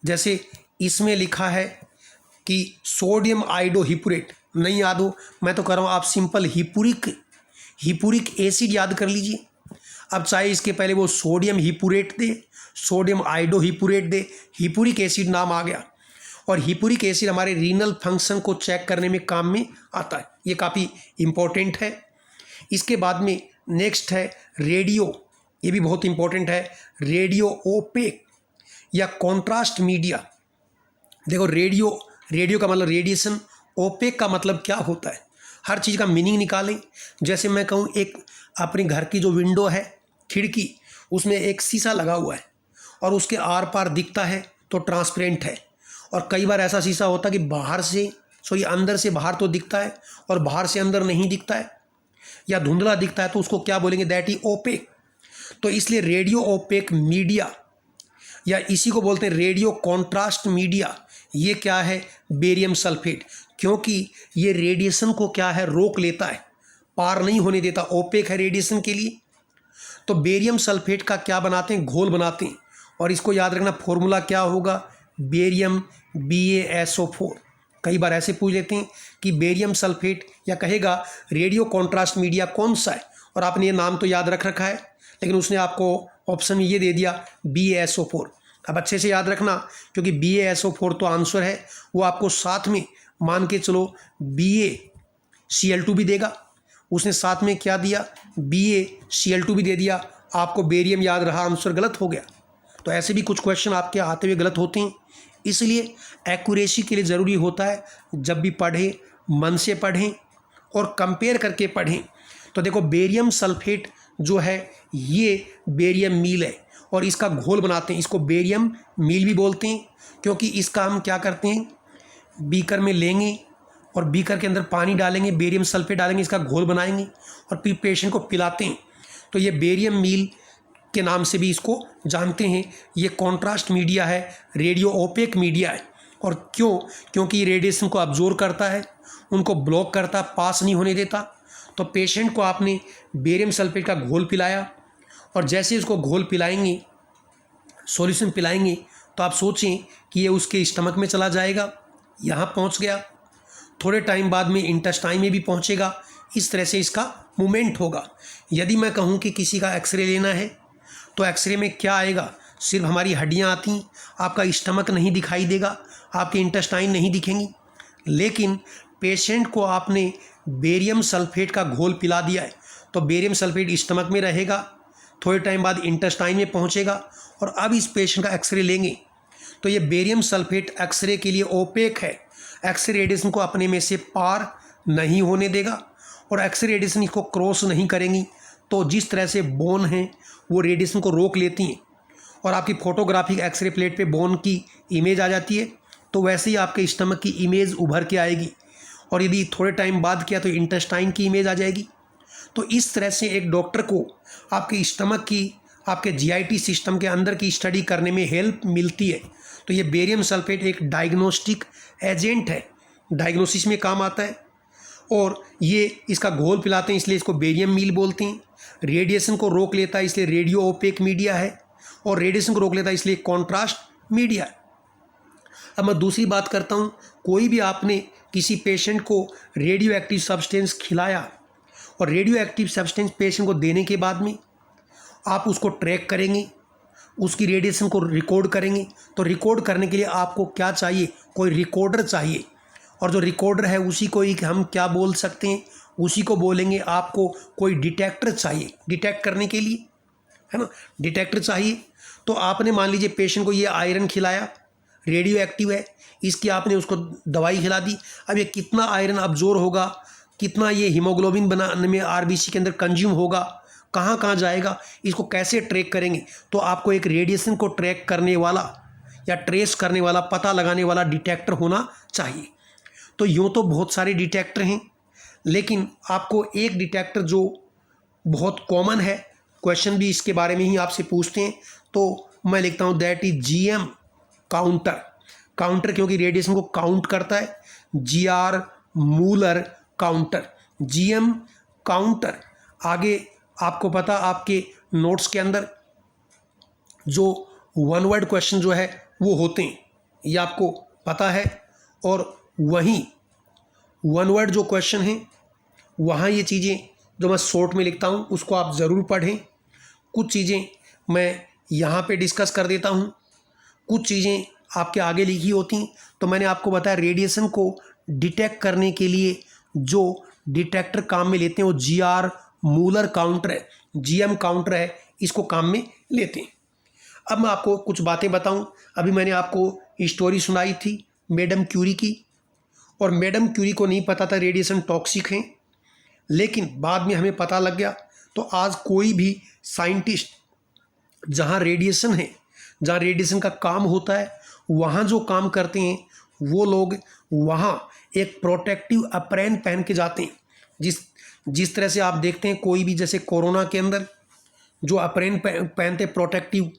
जैसे इसमें लिखा है कि सोडियम आइडोहिपुरेट, नहीं याद हो मैं तो कर रहा हूँ, आप सिंपल हिपुरिक एसिड याद कर लीजिए। अब चाहे इसके पहले वो सोडियम हिपुरेट दे, सोडियम आइडोहिपुरेट दे, हिपुरिक एसिड नाम आ गया। और हिपुरिक एसिड हमारे रीनल फंक्शन को चेक करने में काम में आता है, ये काफ़ी इम्पोर्टेंट है। इसके बाद में नेक्स्ट है रेडियो, ये भी बहुत इम्पोर्टेंट है, रेडियो ओपेक या कॉन्ट्रास्ट मीडिया। देखो रेडियो का मतलब रेडिएशन, ओपेक का मतलब क्या होता है, हर चीज़ का मीनिंग निकालें। जैसे मैं कहूँ एक अपने घर की जो विंडो है, खिड़की, उसमें एक शीशा लगा हुआ है और उसके आर पार दिखता है तो ट्रांसपेरेंट है। और कई बार ऐसा शीशा होता है कि अंदर से बाहर तो दिखता है और बाहर से अंदर नहीं दिखता है या धुंधला दिखता है, तो उसको क्या बोलेंगे, दैट इज ओपेक। तो इसलिए रेडियो ओपेक मीडिया या इसी को बोलते हैं रेडियो कॉन्ट्रास्ट मीडिया, ये क्या है, बेरियम सल्फेट, क्योंकि ये रेडिएशन को क्या है, रोक लेता है, पार नहीं होने देता, ओपेक है रेडिएशन के लिए। तो बेरियम सल्फेट का क्या बनाते हैं, घोल बनाते हैं, और इसको याद रखना फॉर्मूला क्या होगा, बेरियम BaSO4। कई बार ऐसे पूछ लेते हैं कि बेरियम सल्फेट या कहेगा रेडियो कॉन्ट्रास्ट मीडिया कौन सा है, और आपने ये नाम तो याद रख रखा है, लेकिन उसने आपको ऑप्शन में ये दे दिया BaSO4। अब अच्छे से याद रखना, क्योंकि BaSO4 तो आंसर है, वो आपको साथ में मान के चलो BaCl2 भी देगा, उसने साथ में क्या दिया, BaCl2 भी दे दिया, आपको बेरियम याद रहा, आंसर गलत हो गया। तो ऐसे भी कुछ क्वेश्चन आपके आते हुए गलत होते हैं, इसलिए एक्यूरेसी के लिए ज़रूरी होता है जब भी पढ़ें मन से पढ़ें और कंपेयर करके पढ़ें। तो देखो बेरियम सल्फेट जो है ये बेरियम मील है और इसका घोल बनाते हैं, इसको बेरियम मील भी बोलते हैं, क्योंकि इसका हम क्या करते हैं, बीकर में लेंगे और बीकर के अंदर पानी डालेंगे, बेरियम सल्फेट डालेंगे, इसका घोल बनाएंगे और फिर पेशेंट को पिलाते हैं। तो ये बेरियम मील के नाम से भी इसको जानते हैं। ये कॉन्ट्रास्ट मीडिया है, रेडियो ओपेक मीडिया है। और क्योंकि ये रेडिएशन को अब्जॉर्ब करता है, उनको ब्लॉक करता, पास नहीं होने देता। तो पेशेंट को आपने बेरियम सल्फेट का घोल पिलाया और जैसे इसको घोल पिलाएंगे, सॉल्यूशन पिलाएंगे, तो आप सोचें कि ये उसके स्टमक में चला जाएगा, यहाँ पहुँच गया, थोड़े टाइम बाद में इंटेस्टाइन में भी पहुँचेगा, इस तरह से इसका मूवमेंट होगा। यदि मैं कहूँ कि किसी का एक्सरे लेना है तो एक्सरे में क्या आएगा, सिर्फ हमारी हड्डियाँ आती, आपका स्टमक नहीं दिखाई देगा, आपके इंटेस्टाइन नहीं दिखेंगी। लेकिन पेशेंट को आपने बेरियम सल्फेट का घोल पिला दिया है तो बेरियम सल्फेट स्टमक में रहेगा, थोड़े टाइम बाद इंटेस्टाइन में पहुंचेगा और अब इस पेशेंट का एक्सरे लेंगे तो ये बेरियम सल्फेट एक्सरे के लिए ओपेक है, एक्सरे रेडिएशन को अपने में से पार नहीं होने देगा और एक्सरे रेडिएशन इसको क्रॉस नहीं करेंगी। तो जिस तरह से बोन हैं वो रेडिएशन को रोक लेती हैं और आपकी फोटोग्राफिक एक्सरे प्लेट पे बोन की इमेज आ जाती है, तो वैसे ही आपके स्टमक की इमेज उभर के आएगी और यदि थोड़े टाइम बाद किया तो इंटेस्टाइन की इमेज आ जाएगी। तो इस तरह से एक डॉक्टर को आपके स्टमक की, आपके GIT सिस्टम के अंदर की स्टडी करने में हेल्प मिलती है। तो ये बेरियम सल्फेट एक डायग्नोस्टिक एजेंट है, डायग्नोसिस में काम आता है और ये इसका घोल पिलाते हैं, इसलिए इसको बेरियम मील बोलते हैं। रेडिएशन को रोक लेता है इसलिए रेडियो ओपेक मीडिया है और रेडिएशन को रोक लेता है इसलिए कॉन्ट्रास्ट मीडिया है। अब मैं दूसरी बात करता हूँ, कोई भी आपने किसी पेशेंट को रेडियो एक्टिव सब्सटेंस खिलाया और रेडियो एक्टिव सब्सटेंस पेशेंट को देने के बाद में आप उसको ट्रैक करेंगे, उसकी रेडिएशन को रिकॉर्ड करेंगे। तो रिकॉर्ड करने के लिए आपको क्या चाहिए, कोई रिकॉर्डर चाहिए, और जो रिकॉर्डर है उसी को ही हम क्या बोल सकते हैं, उसी को बोलेंगे आपको कोई डिटेक्टर चाहिए, डिटेक्ट करने के लिए, है ना, डिटेक्टर चाहिए। तो आपने मान लीजिए पेशेंट को ये आयरन खिलाया, रेडियो एक्टिव है, इसकी आपने उसको दवाई खिला दी, अब ये कितना आयरन अब्जॉर्ब होगा, कितना ये हीमोग्लोबिन बनाने में RBC के अंदर कंज्यूम होगा, कहाँ कहाँ जाएगा, इसको कैसे ट्रैक करेंगे। तो आपको एक रेडिएशन को ट्रैक करने वाला या ट्रेस करने वाला, पता लगाने वाला डिटेक्टर होना चाहिए। तो यूँ तो बहुत सारे डिटेक्टर हैं, लेकिन आपको एक डिटेक्टर जो बहुत कॉमन है, क्वेश्चन भी इसके बारे में ही आपसे पूछते हैं, तो मैं लिखता हूँ दैट इज GM काउंटर, क्योंकि रेडिएशन को काउंट करता है, GR Muller counter, GM counter. आगे आपको पता आपके नोट्स के अंदर जो वन वर्ड क्वेश्चन जो है वो होते हैं, ये आपको पता है। और वहीं वन वर्ड जो क्वेश्चन हैं वहाँ ये चीज़ें जो मैं शॉर्ट में लिखता हूँ उसको आप ज़रूर पढ़ें। कुछ चीज़ें मैं यहाँ पे डिस्कस कर देता हूँ, कुछ चीज़ें आपके आगे लिखी होती हैं। तो मैंने आपको बताया रेडिएशन को डिटेक्ट करने के लिए जो डिटेक्टर काम में लेते हैं वो जीआर मूलर काउंटर है, जीएम काउंटर है, इसको काम में लेते हैं। अब मैं आपको कुछ बातें बताऊं। अभी मैंने आपको स्टोरी सुनाई थी मैडम क्यूरी की, और मैडम क्यूरी को नहीं पता था रेडिएशन टॉक्सिक हैं, लेकिन बाद में हमें पता लग गया। तो आज कोई भी साइंटिस्ट जहाँ रेडिएशन है, जहाँ रेडिएशन का काम होता है, वहाँ जो काम करते हैं वो लोग वहाँ एक प्रोटेक्टिव अप्रेन पहन के जाते हैं। जिस तरह से आप देखते हैं कोई भी, जैसे कोरोना के अंदर जो अप्रेन पहनते, प्रोटेक्टिव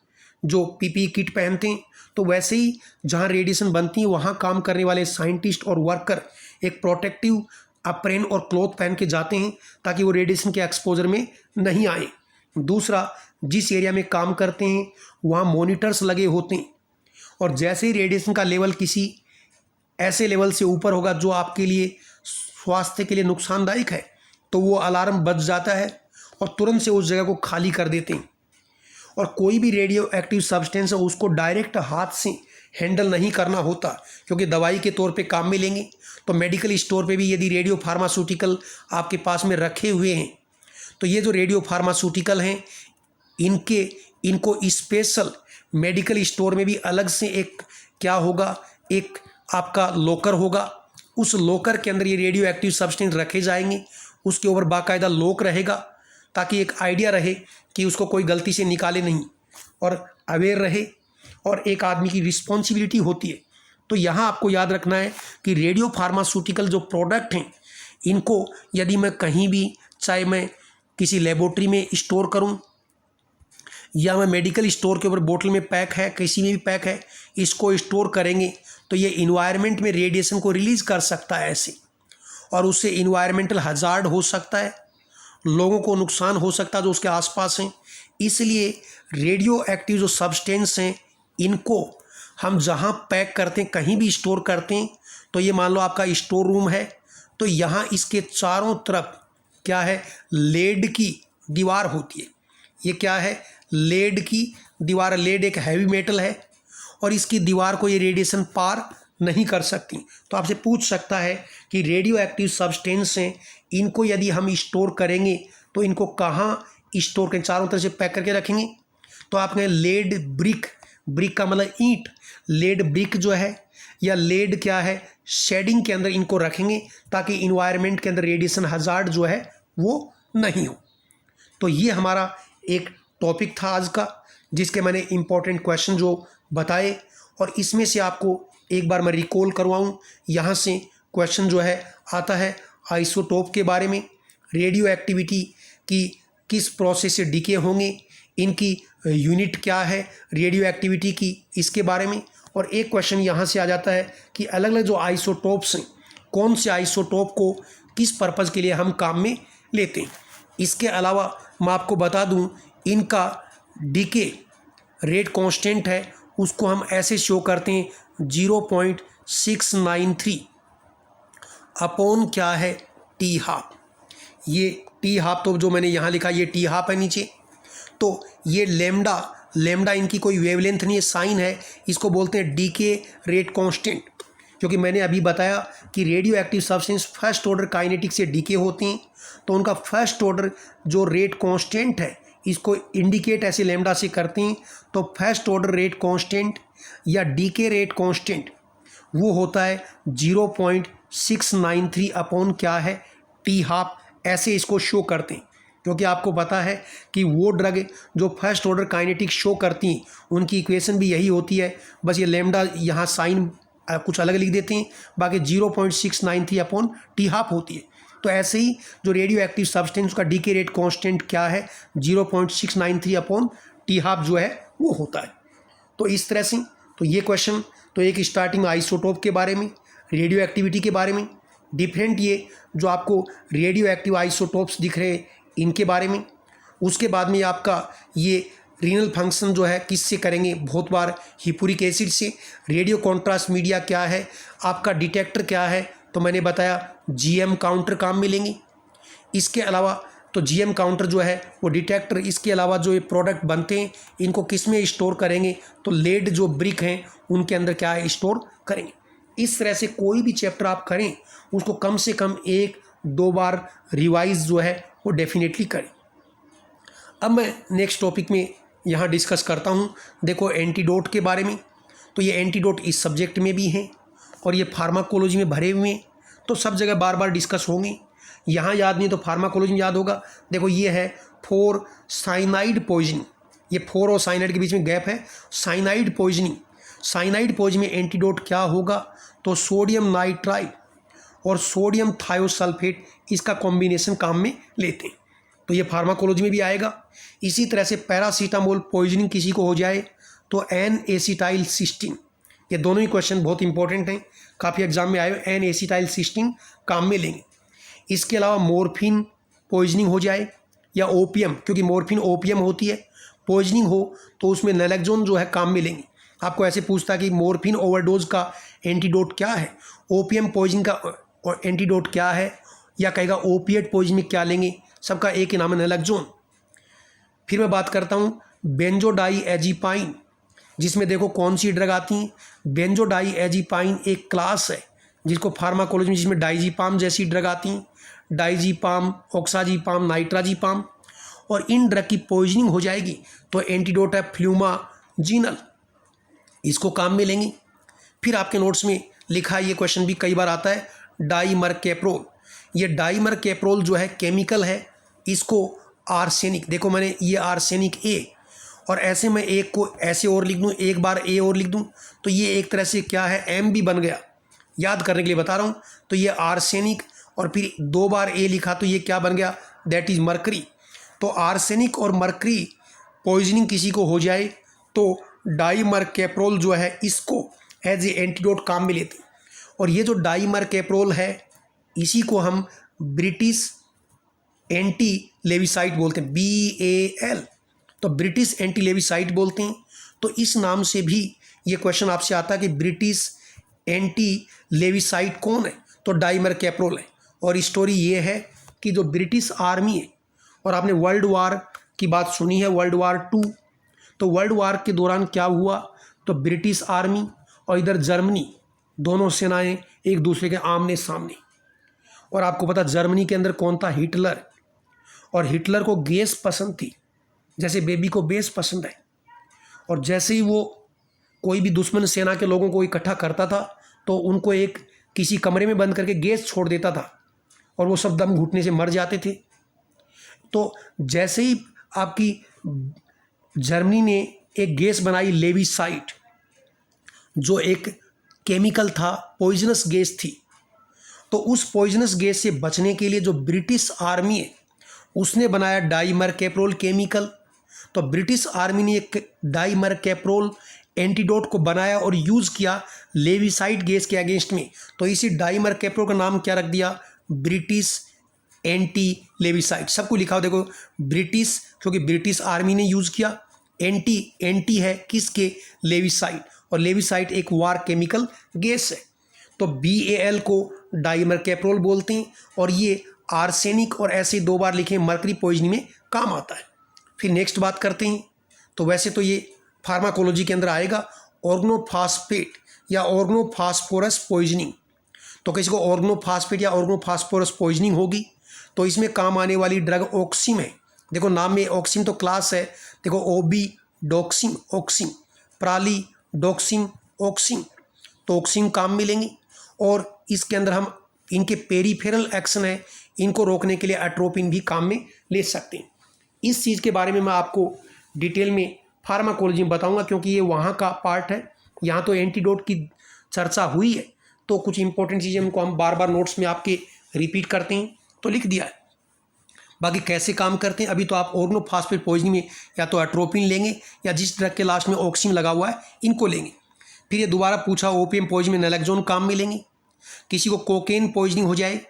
जो पीपी किट पहनते हैं, तो वैसे ही जहाँ रेडिएशन बनती है वहाँ काम करने वाले साइंटिस्ट और वर्कर एक प्रोटेक्टिव अप्रेन और क्लॉथ पहन के जाते हैं ताकि वो रेडिएशन के एक्सपोजर में नहीं आए। दूसरा, जिस एरिया में काम करते हैं वहाँ मॉनिटर्स लगे होते हैं, और जैसे ही रेडिएशन का लेवल किसी ऐसे लेवल से ऊपर होगा जो आपके लिए स्वास्थ्य के लिए नुकसानदायक है, तो वो अलार्म बज जाता है और तुरंत से उस जगह को खाली कर देते हैं। और कोई भी रेडियो एक्टिव सब्सटेंस है उसको डायरेक्ट हाथ से हैंडल नहीं करना होता, क्योंकि दवाई के तौर पे काम में लेंगे। तो मेडिकल स्टोर पे भी यदि रेडियो फार्मास्यूटिकल आपके पास में रखे हुए हैं, तो ये जो रेडियो फार्मास्यूटिकल हैं इनको स्पेशल मेडिकल स्टोर में भी अलग से एक क्या होगा, एक आपका लॉकर होगा। उस लॉकर के अंदर ये रेडियो एक्टिव सब्सटेंस रखे जाएंगे, उसके ऊपर बाकायदा लॉक रहेगा ताकि एक आइडिया रहे कि उसको कोई गलती से निकाले नहीं, और अवेयर रहे। और एक आदमी की रिस्पॉन्सिबिलिटी होती है। तो यहाँ आपको याद रखना है कि रेडियो फार्मास्यूटिकल जो प्रोडक्ट हैं, इनको यदि मैं कहीं भी, चाहे मैं किसी लेबोरेटरी में स्टोर करूँ या मैं मेडिकल स्टोर के ऊपर बोतल में पैक है, किसी में भी पैक है, इसको स्टोर करेंगे तो ये इन्वायरमेंट में रेडिएशन को रिलीज़ कर सकता है ऐसे, और उससे इन्वायरमेंटल हजार्ड हो सकता है, लोगों को नुकसान हो सकता है जो उसके आसपास हैं। इसलिए रेडियो एक्टिव जो सब्सटेंस हैं इनको हम जहाँ पैक करते हैं, कहीं भी स्टोर करते हैं, तो ये मान लो आपका स्टोर रूम है, तो यहाँ इसके चारों तरफ क्या है, लेड की दीवार होती है। ये क्या है, लेड की दीवार। लेड एक हैवी मेटल है और इसकी दीवार को ये रेडिएशन पार नहीं कर सकती। तो आपसे पूछ सकता है कि रेडियो एक्टिव सब्सटेंस हैं, इनको यदि हम स्टोर करेंगे तो इनको कहाँ स्टोर करें, चारों तरफ से पैक करके रखेंगे। तो आपने लेड ब्रिक, ब्रिक का मतलब ईंट, लेड ब्रिक जो है या लेड क्या है, शेडिंग के अंदर इनको रखेंगे ताकि इन्वायरमेंट के अंदर रेडिएशन हजार्ड जो है वो नहीं हो। तो ये हमारा एक टॉपिक था आज का, जिसके मैंने इंपॉर्टेंट क्वेश्चन जो बताए, और इसमें से आपको एक बार मैं रिकॉल करवाऊँ। यहाँ से क्वेश्चन जो है आता है आइसोटोप के बारे में, रेडियो एक्टिविटी की किस प्रोसेस से डीके होंगे, इनकी यूनिट क्या है रेडियो एक्टिविटी की, इसके बारे में। और एक क्वेश्चन यहाँ से आ जाता है कि अलग अलग जो आइसोटोप्स हैं, कौन से आइसोटोप को किस पर्पज़ के लिए हम काम में लेते हैं। इसके अलावा मैं आपको बता दूं, इनका डीके रेट कांस्टेंट है, उसको हम ऐसे शो करते हैं 0.693 अपॉन क्या है, टी हाफ। ये टी हाफ तो जो मैंने यहाँ लिखा ये टी हाफ है नीचे। तो ये लेमडा इनकी कोई वेवलेंथ नहीं है, साइन है, इसको बोलते हैं डीके रेट कांस्टेंट। क्योंकि मैंने अभी बताया कि radio active substance first order kinetic से डीके होते हैं, तो उनका फर्स्ट ऑर्डर जो रेट कांस्टेंट है इसको इंडिकेट ऐसे लेमडा से करते हैं। तो फर्स्ट ऑर्डर रेट कांस्टेंट या डीके रेट कांस्टेंट वो होता है 0.693 अपॉन क्या है, टी हाफ। ऐसे इसको शो करते हैं, क्योंकि आपको पता है कि वो ड्रग जो फर्स्ट ऑर्डर काइनेटिक शो करती हैं उनकी इक्वेशन भी यही होती है, बस ये लेमडा यहाँ साइन कुछ अलग लिख देते हैं, बाकी 0.693 अपॉन टी हाफ होती है। तो ऐसे ही जो रेडियो एक्टिव सब्सटेंस का डीके रेट कांस्टेंट क्या है, 0.693 अपॉन टी हाफ जो है वो होता है। तो इस तरह से तो ये क्वेश्चन तो एक स्टार्टिंग आइसोटोप के बारे में, रेडियो एक्टिविटी के बारे में, डिफरेंट ये जो आपको रेडियो एक्टिव आइसोटोप्स दिख रहे हैं इनके बारे में। उसके बाद में आपका ये रीनल फंक्शन जो है किससे करेंगे, बहुत बार हिपुरिक एसिड से। रेडियो कॉन्ट्रास्ट मीडिया क्या है, आपका डिटेक्टर क्या है, तो मैंने बताया जीएम काउंटर काम में लेंगे। इसके अलावा तो जीएम काउंटर जो है वो डिटेक्टर, इसके अलावा जो ये प्रोडक्ट बनते हैं इनको किस में स्टोर करेंगे, तो लेड जो ब्रिक हैं उनके अंदर क्या है स्टोर करेंगे। इस तरह से कोई भी चैप्टर आप करें उसको कम से कम 1-2 बार रिवाइज जो है वो डेफिनेटली करें। अब मैं नेक्स्ट टॉपिक में यहाँ डिस्कस करता हूँ। देखो एंटीडोट के बारे में, तो ये एंटीडोट इस सब्जेक्ट में भी हैं और ये फार्माकोलॉजी में भरे हुए हैं, तो सब जगह बार बार डिस्कस होंगे। यहाँ याद नहीं तो फार्माकोलॉजी में याद होगा। देखो ये है 4 साइनाइड पॉइजनिंग, ये 4 और साइनाइड के बीच में गैप है। साइनाइड पॉइजनिंग, साइनाइड पॉइजनिंग में एंटीडोट क्या होगा, तो सोडियम नाइट्राइड और सोडियम थायोसल्फेट इसका कॉम्बिनेशन काम में लेते हैं, तो ये फार्माकोलॉजी में भी आएगा। इसी तरह से पैरासीटामोल पॉइजनिंग किसी को हो जाए तो एन एसिटाइल सिस्टीन, ये दोनों ही क्वेश्चन बहुत इंपॉर्टेंट हैं, काफ़ी एग्जाम में आए। एन एसिटाइल सिस्टीन काम में लेंगे। इसके अलावा मॉर्फिन पॉइजनिंग हो जाए या ओपियम, क्योंकि मॉर्फिन ओपियम होती है, पॉइजनिंग हो तो उसमें नैलेक्सोन जो है काम में लेंगे। आपको ऐसे पूछता कि मॉर्फिन ओवरडोज का एंटीडोट क्या है, ओपियम पॉइजनिंग का एंटीडोट क्या है, या कहेगा ओपिएट पॉइजनिंग में क्या लेंगे, सबका एक ही नाम है नैलेक्सोन। फिर मैं बात करता हूँ बेंजोडाइएज़ेपाइन, जिसमें देखो कौन सी ड्रग आती हैं। बेंजोडाइएज़ेपाइन एक क्लास है जिसको फार्माकोलॉजी में, जिसमें डाइजीपाम जैसी ड्रग आती हैं, डाइजीपाम, ऑक्साजीपाम, नाइट्राजीपाम, और इन ड्रग की पॉइजनिंग हो जाएगी तो एंटीडोट है फ्लूमाजीनल, इसको काम में लेंगे। फिर आपके नोट्स में लिखा है, ये क्वेश्चन भी कई बार आता है, डाइमरकेप्रोल। ये डाइमरकेप्रोल जो है केमिकल है, इसको आर्सेनिक, देखो मैंने ये आर्सेनिक ए, और ऐसे मैं एक को ऐसे और लिख दूँ, एक बार ए और लिख दूँ, तो ये एक तरह से क्या है एम भी बन गया, याद करने के लिए बता रहा हूँ। तो ये आर्सेनिक और फिर 2 बार ए लिखा तो ये क्या बन गया, दैट इज मरकरी। तो आर्सेनिक और मरकरी पॉइजनिंग किसी को हो जाए तो डाइमरकेप्रोल जो है इसको एज ए एंटीडोट काम में लेते हैं। और ये जो डाइमरकेप्रोल है इसी को हम ब्रिटिश एंटी लेविसाइड बोलते हैं, BAL, तो ब्रिटिश एंटी लेविसाइड बोलते हैं। तो इस नाम से भी ये क्वेश्चन आपसे आता है कि ब्रिटिश एंटी लेविसाइड कौन है, तो डाइमरकेप्रोल है। और स्टोरी ये है कि जो ब्रिटिश आर्मी है, और आपने वर्ल्ड वार की बात सुनी है, वर्ल्ड वार 2, तो वर्ल्ड वार के दौरान क्या हुआ, तो ब्रिटिश आर्मी और इधर जर्मनी, दोनों सेनाएं एक दूसरे के आमने सामने। और आपको पता जर्मनी के अंदर कौन था, हिटलर, और हिटलर को गैस पसंद थी, जैसे बेबी को बेस पसंद है। और जैसे ही वो कोई भी दुश्मन सेना के लोगों को इकट्ठा करता था तो उनको एक किसी कमरे में बंद करके गैस छोड़ देता था और वो सब दम घुटने से मर जाते थे। तो जैसे ही आपकी जर्मनी ने एक गैस बनाई लेविसाइड, जो एक केमिकल था, पॉइजनस गैस थी, तो उस पॉइजनस गैस से बचने के लिए जो ब्रिटिश आर्मी है उसने बनाया डाइमरकेप्रोल केमिकल। तो ब्रिटिश आर्मी ने एक डाइमरकेप्रोल एंटीडोट को बनाया और यूज़ किया लेविसाइड गैस के अगेंस्ट में। तो इसी डाइमरकेप्रोल का नाम क्या रख दिया, ब्रिटिश एंटी लेविसाइड। सबको लिखा हो देखो, ब्रिटिश, क्योंकि ब्रिटिश आर्मी ने यूज़ किया, एंटी है किसके, लेविसाइड, और लेविसाइड एक वार केमिकल गैस है। तो BAL को डाइमरकेप्रोल बोलते हैं, और ये आर्सेनिक और ऐसे 2 बार लिखे मरकरी पॉइजनिंग में काम आता है। फिर नेक्स्ट बात करते हैं, तो वैसे तो ये फार्माकोलॉजी के अंदर आएगा, ऑर्गनोफॉस्फेट या ऑर्गनोफॉस्फोरस पॉइजनिंग। तो किसी को ऑर्गनोफॉस्फेट या ऑर्गनोफॉस्फोरस पॉइजनिंग होगी तो इसमें काम आने वाली ड्रग ऑक्सिम है। देखो नाम में ऑक्सिम तो क्लास है, देखो ओबीडॉक्सिम, ऑक्सिम, प्रालीडॉक्सिम, ऑक्सिम, तो ऑक्सिम काम में लेंगे। और इसके अंदर हम इनके पेरीफेरल एक्शन है, इनको रोकने के लिए एट्रोपिन भी काम में ले सकते हैं। इस चीज़ के बारे में मैं आपको डिटेल में फार्माकोलॉजी में बताऊंगा, क्योंकि ये वहाँ का पार्ट है। यहाँ तो एंटीडोट की चर्चा हुई है, तो कुछ इंपॉर्टेंट चीज़ें उनको हम बार बार नोट्स में आपके रिपीट करते हैं, तो लिख दिया है। बाकी कैसे काम करते हैं, अभी तो आप ऑर्गनोफॉस्फेट पॉइजनिंग में या तो एट्रोपिन लेंगे या जिस ड्रग के लास्ट में ऑक्सिम लगा हुआ है इनको लेंगे। फिर ये दोबारा पूछा ओपियम पॉइजनिंग में नैलेक्सोन काम में लेंगे। किसी को कोकेन पॉइजनिंग हो जाए,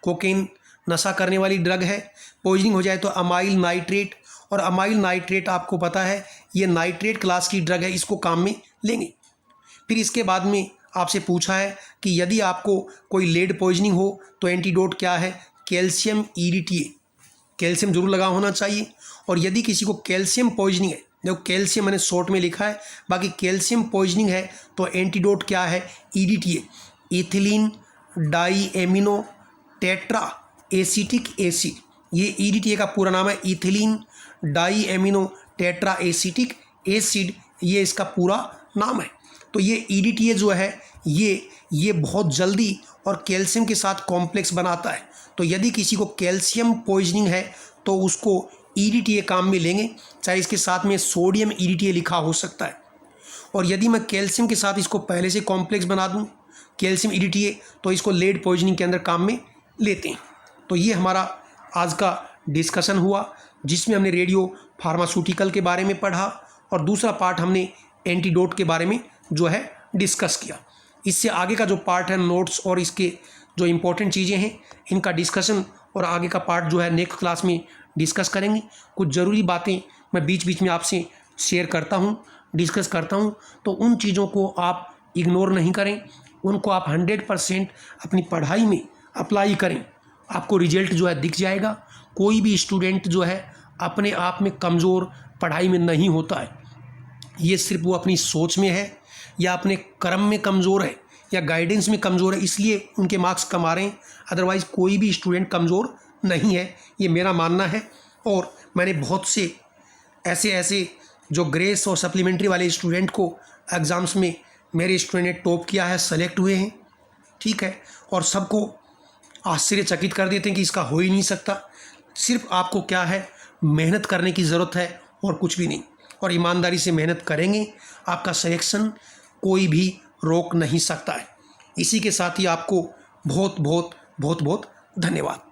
कोकेन नशा करने वाली ड्रग है, पॉइजनिंग हो जाए तो अमाइल नाइट्रेट, और अमाइल नाइट्रेट आपको पता है ये नाइट्रेट क्लास की ड्रग है, इसको काम में लेंगे। फिर इसके बाद में आपसे पूछा है कि यदि आपको कोई लेड पॉइजनिंग हो तो एंटीडोट क्या है, कैल्शियम EDTA, कैल्शियम जरूर लगा होना चाहिए। और यदि किसी को कैल्शियम पॉइजनिंग है, देखो कैल्शियम मैंने शॉर्ट में लिखा है, बाकी कैल्शियम पॉइजनिंग है तो एंटीडोट क्या है, EDTA, ethylene di amino tetra acetic acid, ये EDTA का पूरा नाम है, ethylene di amino tetra acetic acid, ये इसका पूरा नाम है। तो ये EDTA जो है ये बहुत जल्दी और कैल्शियम के साथ कॉम्प्लेक्स बनाता है। तो यदि किसी को कैल्शियम पॉइजनिंग है तो उसको EDTA काम में लेंगे, चाहे इसके साथ में सोडियम EDTA लिखा हो सकता है। और यदि मैं कैल्शियम के साथ इसको पहले से कॉम्प्लेक्स बना दूं कैल्शियम EDTA, तो इसको लेड पॉइजनिंग के अंदर काम में लेते हैं। तो ये हमारा आज का डिस्कशन हुआ, जिसमें हमने रेडियो फार्मास्यूटिकल के बारे में पढ़ा और दूसरा पार्ट हमने एंटीडोट के बारे में जो है डिस्कस किया। इससे आगे का जो पार्ट है, नोट्स और इसके जो इम्पोर्टेंट चीज़ें हैं, इनका डिस्कशन और आगे का पार्ट जो है नेक्स्ट क्लास में डिस्कस करेंगे। कुछ ज़रूरी बातें मैं बीच बीच में आपसे शेयर करता हूँ, डिस्कस करता हूँ, तो उन चीज़ों को आप इग्नोर नहीं करें, उनको आप 100% अपनी पढ़ाई में अप्लाई करें, आपको रिजल्ट जो है दिख जाएगा। कोई भी स्टूडेंट जो है अपने आप में कमज़ोर पढ़ाई में नहीं होता है, ये सिर्फ वो अपनी सोच में है या अपने कर्म में कमज़ोर है या गाइडेंस में कमज़ोर है, इसलिए उनके मार्क्स कम आ रहे हैं। अदरवाइज़ कोई भी स्टूडेंट कमज़ोर नहीं है, ये मेरा मानना है। और मैंने बहुत से ऐसे जो ग्रेस और सप्लीमेंट्री वाले स्टूडेंट को एग्ज़ाम्स में मेरे स्टूडेंट ने टॉप किया है, सेलेक्ट हुए हैं, ठीक है, और सबको आश्चर्यचकित कर देते हैं कि इसका हो ही नहीं सकता। सिर्फ आपको क्या है, मेहनत करने की ज़रूरत है और कुछ भी नहीं, और ईमानदारी से मेहनत करेंगे, आपका सिलेक्शन कोई भी रोक नहीं सकता है। इसी के साथ ही आपको बहुत बहुत बहुत बहुत धन्यवाद।